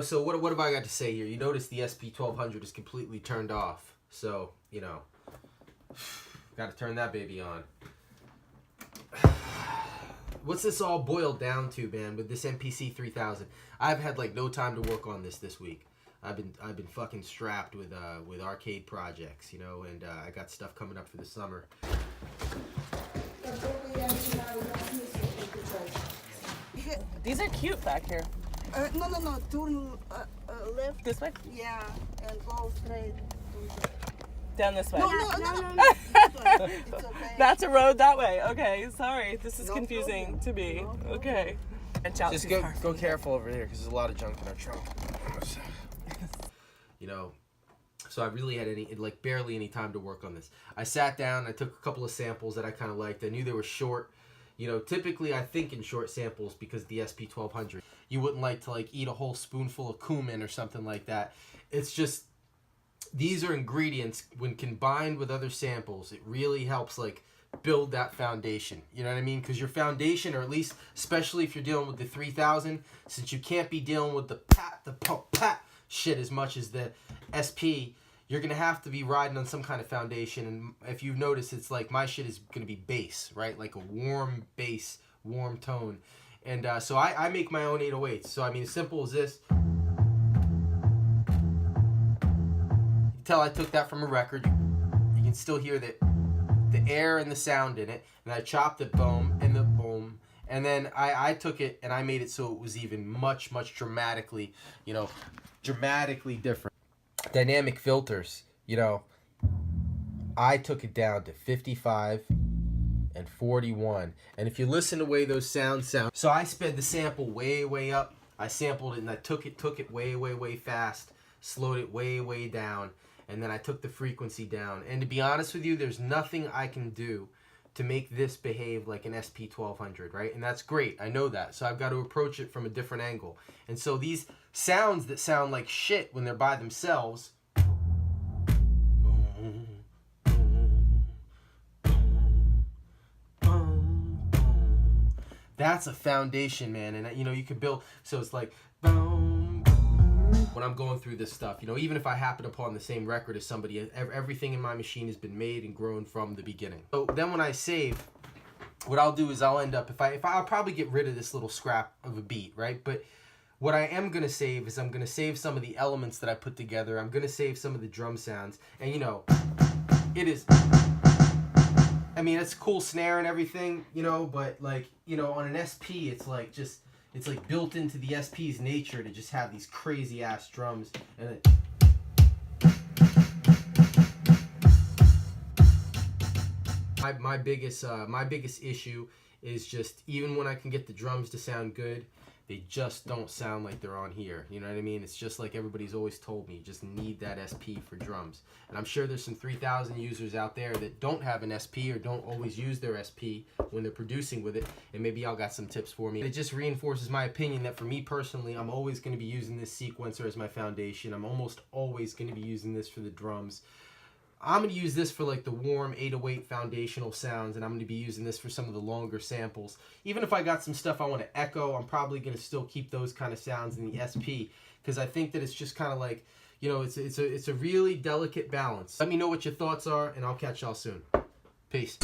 so what have I got to say here? You notice the SP-1200 is completely turned off. So, got to turn that baby on. What's this all boiled down to, man, with this MPC-3000? I've had like no time to work on this week. I've been fucking strapped with arcade projects, and I got stuff coming up for the summer. These are cute back here. No. Turn left. This way? Yeah, and go straight. Down this way? No. It's okay. That's a road that way. Okay, sorry. This is confusing problem. to me. No problem. Okay. Just go careful over here because there's a lot of junk in our trunk. So I really had barely any time to work on this. I sat down, I took a couple of samples that I kind of liked. I knew they were short. Typically I think in short samples because the SP-1200. You wouldn't like to eat a whole spoonful of cumin or something like that. It's just, these are ingredients, when combined with other samples, it really helps build that foundation. You know what I mean? Because your foundation, or at least, especially if you're dealing with the 3000, since you can't be dealing with the pat shit as much as the SP, you're going to have to be riding on some kind of foundation. And if you've noticed, it's my shit is going to be bass, right? Like a warm bass, warm tone. And so I make my own 808s. So, as simple as this. You can tell I took that from a record. You can still hear the air and the sound in it. And I chopped the boom and the boom. And then I took it and I made it so it was even much, much dramatically different. Dynamic filters, I took it down to 55 and 41. And if you listen to the way those sounds sound, so I sped the sample way, way up. I sampled it and I took it way, way, way fast, slowed it way, way down, and then I took the frequency down. And to be honest with you, there's nothing I can do to make this behave like an SP-1200, right? And that's great, I know that. So I've got to approach it from a different angle. And so these sounds that sound like shit when they're by themselves, that's a foundation, man. And you could build, so it's like when I'm going through this stuff, even if I happen upon the same record as somebody, everything in my machine has been made and grown from the beginning. So then when I save, what I'll do is I'll end up, I'll probably get rid of this little scrap of a beat, right? But what I am going to save is I'm going to save some of the elements that I put together. I'm going to save some of the drum sounds. And it is, it's cool snare and everything, but on an SP, it's it's built into the SP's nature to just have these crazy ass drums. And my biggest issue is just, even when I can get the drums to sound good, they just don't sound like they're on here. You know what I mean? It's just like everybody's always told me, you just need that SP for drums. And I'm sure there's some 3000 users out there that don't have an SP or don't always use their SP when they're producing with it, and maybe y'all got some tips for me. It just reinforces my opinion that for me personally, I'm always going to be using this sequencer as my foundation. I'm almost always going to be using this for the drums. I'm going to use this for the warm 808 foundational sounds, and I'm going to be using this for some of the longer samples. Even if I got some stuff I want to echo, I'm probably going to still keep those kind of sounds in the SP, because I think that it's just kind of it's a really delicate balance. Let me know what your thoughts are, and I'll catch y'all soon. Peace.